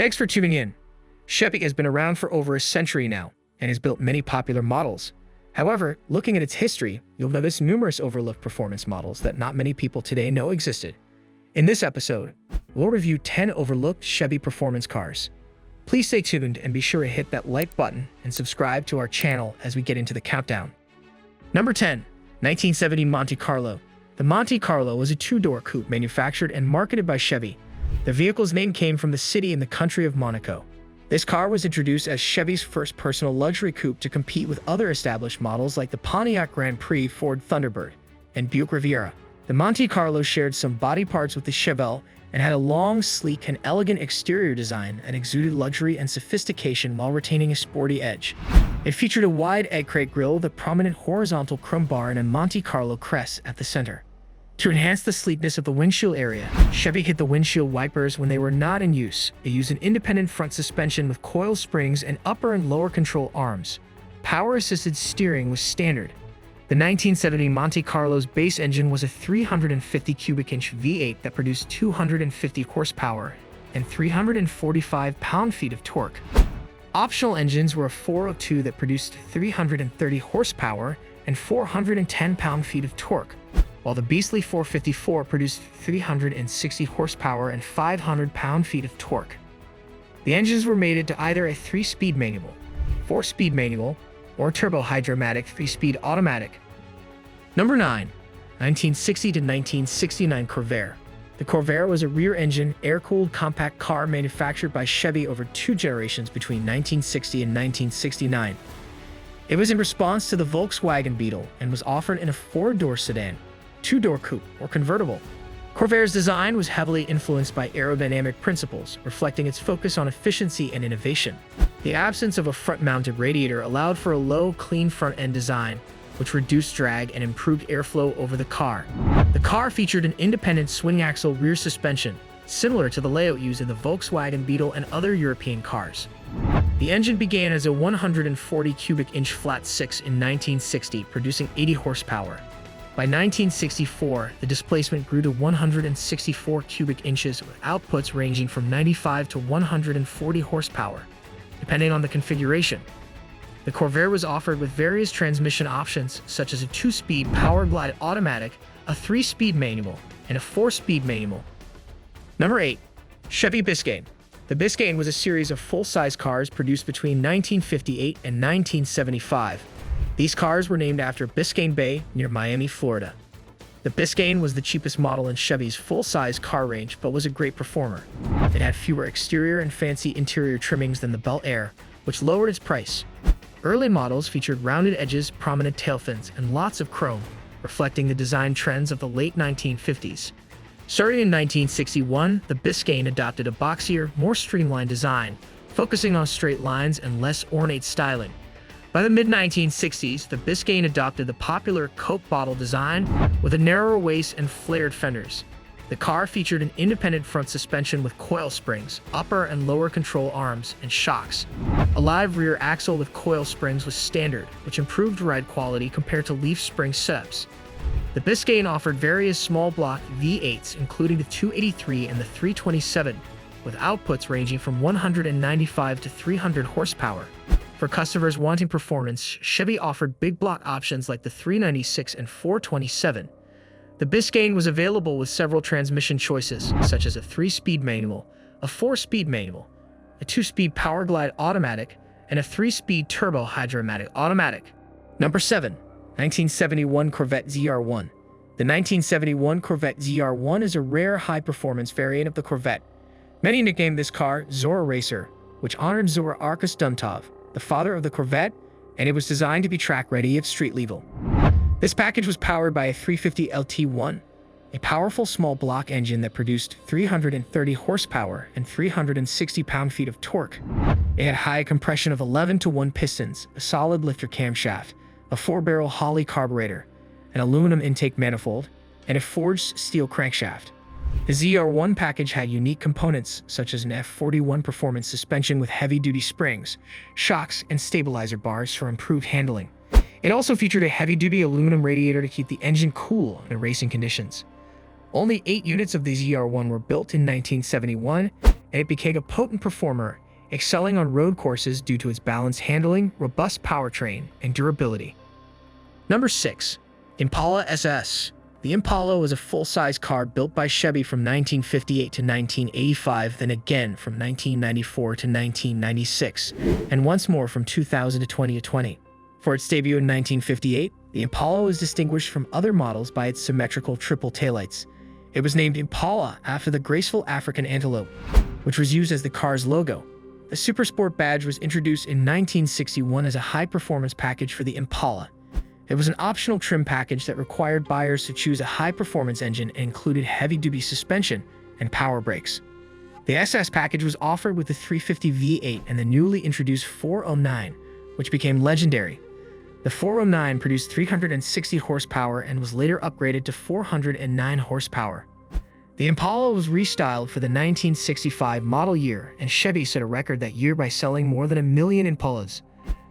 Thanks for tuning in. Chevy has been around for over a century now and has built many popular models. However, looking at its history, you'll notice numerous overlooked performance models that not many people today know existed. In this episode, we'll review 10 overlooked Chevy performance cars. Please stay tuned and be sure to hit that like button and subscribe to our channel as we get into the countdown. Number 10. 1970 Monte Carlo. The Monte Carlo was a two-door coupe manufactured and marketed by Chevy. The vehicle's name came from the city in the country of Monaco. This car was introduced as Chevy's first personal luxury coupe to compete with other established models like the Pontiac Grand Prix, Ford Thunderbird, and Buick Riviera. The Monte Carlo shared some body parts with the Chevelle and had a long, sleek, and elegant exterior design that exuded luxury and sophistication while retaining a sporty edge. It featured a wide egg crate grille with a prominent horizontal chrome bar and a Monte Carlo crest at the center. To enhance the sleekness of the windshield area, Chevy hid the windshield wipers when they were not in use. It used an independent front suspension with coil springs and upper and lower control arms. Power-assisted steering was standard. The 1970 Monte Carlo's base engine was a 350 cubic inch V8 that produced 250 horsepower and 345 pound-feet of torque. Optional engines were a 402 that produced 330 horsepower and 410 pound-feet of torque, while the beastly 454 produced 360 horsepower and 500 pound-feet of torque. The engines were mated to either a 3-speed manual, 4-speed manual, or turbo-hydromatic 3-speed automatic. Number 9. 1960 to 1969 Corvair. The Corvair was a rear-engine, air-cooled compact car manufactured by Chevy over 2 generations between 1960 and 1969. It was in response to the Volkswagen Beetle and was offered in a 4-door sedan, 2-door coupe, or convertible. Corvair's design was heavily influenced by aerodynamic principles, reflecting its focus on efficiency and innovation. The absence of a front-mounted radiator allowed for a low, clean front-end design, which reduced drag and improved airflow over the car. The car featured an independent swing-axle rear suspension, similar to the layout used in the Volkswagen Beetle and other European cars. The engine began as a 140 cubic inch flat 6 in 1960, producing 80 horsepower. By 1964, the displacement grew to 164 cubic inches with outputs ranging from 95 to 140 horsepower, depending on the configuration. The Corvair was offered with various transmission options such as a 2-speed Power Glide automatic, a 3-speed manual, and a 4-speed manual. Number 8. Chevy Bis Gan. The Bis Gan was a series of full-size cars produced between 1958 and 1975. These cars were named after Biscayne Bay near Miami, Florida. The Bis Gan was the cheapest model in Chevy's full-size car range but was a great performer. It had fewer exterior and fancy interior trimmings than the Bel Air, which lowered its price. Early models featured rounded edges, prominent tail fins, and lots of chrome, reflecting the design trends of the late 1950s. Starting in 1961, the Bis Gan adopted a boxier, more streamlined design, focusing on straight lines and less ornate styling. By the mid-1960s, the Bis Gan adopted the popular Coke bottle design with a narrower waist and flared fenders. The car featured an independent front suspension with coil springs, upper and lower control arms, and shocks. A live rear axle with coil springs was standard, which improved ride quality compared to leaf spring setups. The Bis Gan offered various small block V8s, including the 283 and the 327, with outputs ranging from 195 to 300 horsepower. For customers wanting performance, Chevy offered big block options like the 396 and 427. The Bis Gan was available with several transmission choices, such as a 3-speed manual, a 4-speed manual, a 2-speed Power Glide automatic, and a 3-speed turbo hydromatic automatic. Number 7. 1971 Corvette ZR1. The 1971 Corvette ZR1 is a rare high-performance variant of the Corvette. Many nicknamed this car Zora Racer, which honored Zora Arkus Duntov, the father of the Corvette, and it was designed to be track-ready if street legal. This package was powered by a 350 LT1, a powerful small block engine that produced 330 horsepower and 360 pound-feet of torque. It had high compression of 11-to-1 pistons, a solid lifter camshaft, a 4-barrel Holley carburetor, an aluminum intake manifold, and a forged steel crankshaft. The ZR1 package had unique components such as an F41 performance suspension with heavy-duty springs, shocks, and stabilizer bars for improved handling. It also featured a heavy-duty aluminum radiator to keep the engine cool in racing conditions. Only 8 units of the ZR1 were built in 1971, and it became a potent performer, excelling on road courses due to its balanced handling, robust powertrain, and durability. Number 6. Impala SS. The Impala was a full-size car built by Chevy from 1958 to 1985, then again from 1994 to 1996, and once more from 2000 to 2020. For its debut in 1958, the Impala was distinguished from other models by its symmetrical triple taillights. It was named Impala after the graceful African antelope, which was used as the car's logo. The Supersport badge was introduced in 1961 as a high-performance package for the Impala. It was an optional trim package that required buyers to choose a high-performance engine and included heavy-duty suspension and power brakes. The SS package was offered with the 350 V8 and the newly introduced 409, which became legendary. The 409 produced 360 horsepower and was later upgraded to 409 horsepower. The Impala was restyled for the 1965 model year, and Chevy set a record that year by selling more than 1 million Impalas.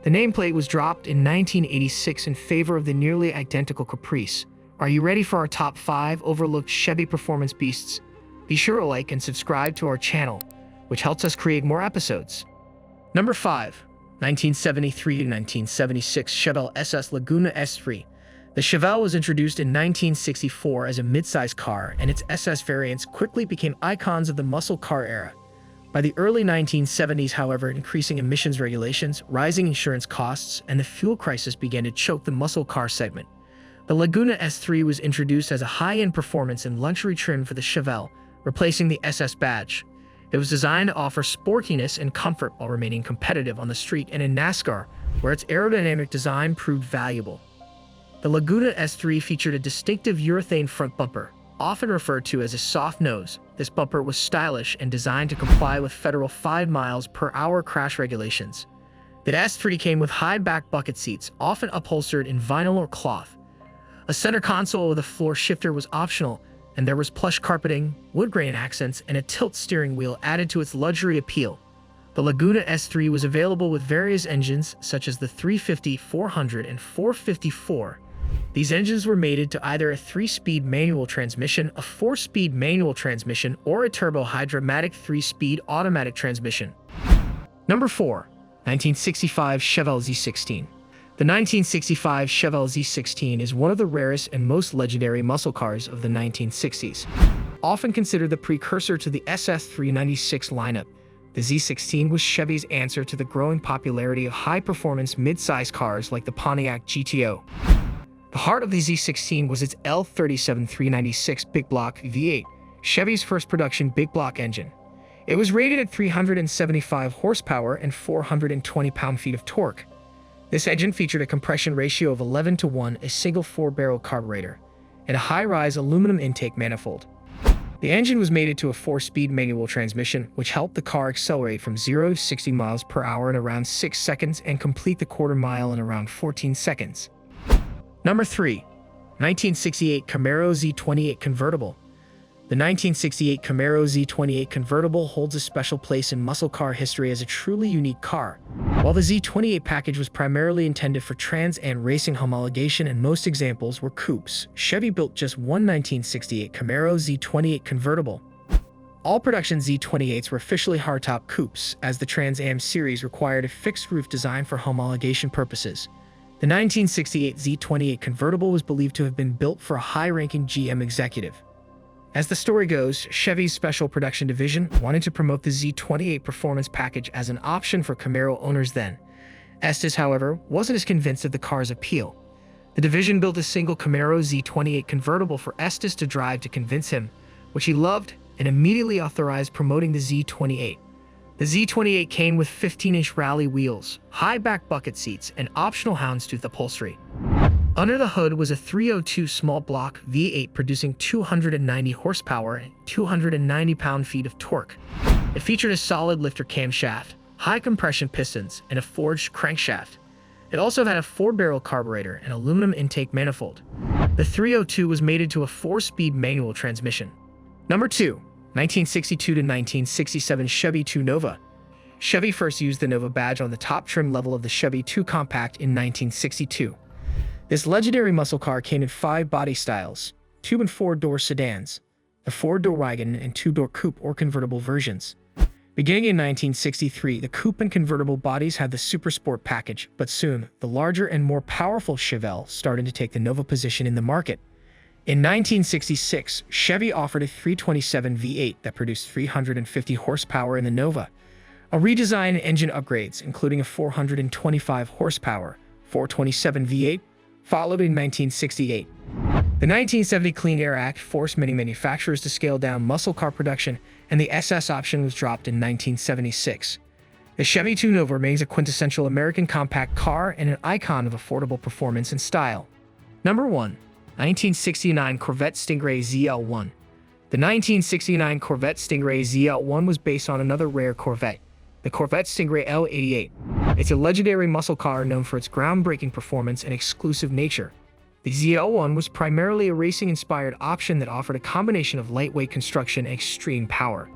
The nameplate was dropped in 1986 in favor of the nearly identical Caprice. Are you ready for our top 5 overlooked Chevy performance beasts? Be sure to like and subscribe to our channel, which helps us create more episodes. Number 5. 1973 to 1976 Chevy SS Laguna S3. The Chevelle was introduced in 1964 as a midsize car, and its SS variants quickly became icons of the muscle car era. By the early 1970s, however, increasing emissions regulations, rising insurance costs, and the fuel crisis began to choke the muscle car segment. The Laguna S3 was introduced as a high-end performance and luxury trim for the Chevelle, replacing the SS badge. It was designed to offer sportiness and comfort while remaining competitive on the street and in NASCAR, where its aerodynamic design proved valuable. The Laguna S3 featured a distinctive urethane front bumper, often referred to as a soft nose. This bumper was stylish and designed to comply with federal 5 miles per hour crash regulations. The S3 came with high back bucket seats, often upholstered in vinyl or cloth. A center console with a floor shifter was optional, and there was plush carpeting, wood grain accents, and a tilt steering wheel added to its luxury appeal. The Laguna S3 was available with various engines such as the 350, 400, and 454. These engines were mated to either a 3-speed manual transmission, a 4-speed manual transmission, or a turbo-hydromatic 3-speed automatic transmission. Number 4. 1965 Chevy Z16. The 1965 Chevy Z16 is one of the rarest and most legendary muscle cars of the 1960s. Often considered the precursor to the SS396 lineup, the Z16 was Chevy's answer to the growing popularity of high-performance mid-size cars like the Pontiac GTO. The heart of the Z16 was its L37396 big block V8, Chevy's first production big block engine. It was rated at 375 horsepower and 420 pound-feet of torque. This engine featured a compression ratio of 11:1, a single 4-barrel carburetor, and a high-rise aluminum intake manifold. The engine was mated to a 4-speed manual transmission, which helped the car accelerate from 0 to 60 miles per hour in around 6 seconds and complete the quarter mile in around 14 seconds. Number 3. 1968 Camaro Z28 Convertible. The 1968 Camaro Z28 Convertible holds a special place in muscle car history as a truly unique car. While the Z28 package was primarily intended for Trans Am racing homologation and most examples were coupes, Chevy built just one 1968 Camaro Z28 Convertible. All production Z28s were officially hardtop coupes, as the Trans Am series required a fixed roof design for homologation purposes. The 1968 Z28 Convertible was believed to have been built for a high-ranking GM executive. As the story goes, Chevy's special production division wanted to promote the Z28 performance package as an option for Camaro owners then. Estes, however, wasn't as convinced of the car's appeal. The division built a single Camaro Z28 Convertible for Estes to drive to convince him, which he loved, and immediately authorized promoting the Z28. The Z28 came with 15-inch rally wheels, high back bucket seats, and optional houndstooth upholstery. Under the hood was a 302 small block V8 producing 290 horsepower and 290 pound-feet of torque. It featured a solid lifter camshaft, high compression pistons, and a forged crankshaft. It also had a 4-barrel carburetor and aluminum intake manifold. The 302 was mated to a 4-speed manual transmission. Number 2. 1962 to 1967 Chevy 2 Nova. Chevy first used the Nova badge on the top trim level of the Chevy 2 Compact in 1962. This legendary muscle car came in 5 body styles: 2- and 4-door sedans, a 4-door wagon, and 2-door coupe or convertible versions. Beginning in 1963, the coupe and convertible bodies had the Super Sport package, but soon, the larger and more powerful Chevelle started to take the Nova position in the market. In 1966, Chevy offered a 327 V8 that produced 350 horsepower in the Nova. A redesign and engine upgrades, including a 425 horsepower 427 V8, followed in 1968. The 1970 Clean Air Act forced many manufacturers to scale down muscle car production, and the SS option was dropped in 1976. The Chevy 2 Nova remains a quintessential American compact car and an icon of affordable performance and style. Number 1. 1969 Corvette Stingray ZL1. The 1969 Corvette Stingray ZL1 was based on another rare Corvette, the Corvette Stingray L88. It's a legendary muscle car known for its groundbreaking performance and exclusive nature. The ZL1 was primarily a racing-inspired option that offered a combination of lightweight construction and extreme power.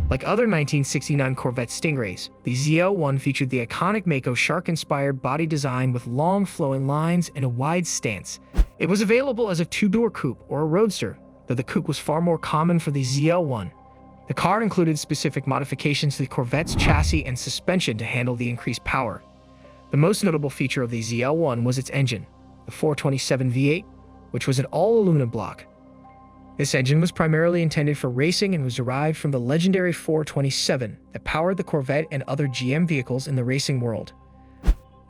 Like other 1969 Corvette Stingrays, the ZL1 featured the iconic Mako shark-inspired body design with long flowing lines and a wide stance. It was available as a two-door coupe or a roadster, though the coupe was far more common for the ZL1. The car included specific modifications to the Corvette's chassis and suspension to handle the increased power. The most notable feature of the ZL1 was its engine, the 427 V8, which was an all-aluminum block. This engine was primarily intended for racing and was derived from the legendary 427 that powered the Corvette and other GM vehicles in the racing world.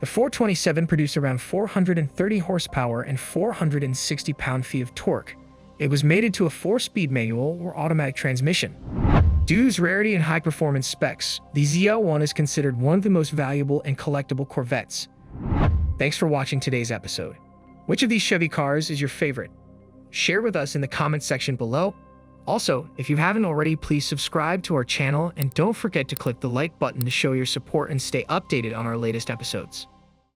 The 427 produced around 430 horsepower and 460 pound-feet of torque. It was mated to a 4-speed manual or automatic transmission. Due to its rarity and high-performance specs, the ZL1 is considered one of the most valuable and collectible Corvettes. Thanks for watching today's episode. Which of these Chevy cars is your favorite? Share with us in the comments section below. Also, if you haven't already, please subscribe to our channel and don't forget to click the like button to show your support and stay updated on our latest episodes.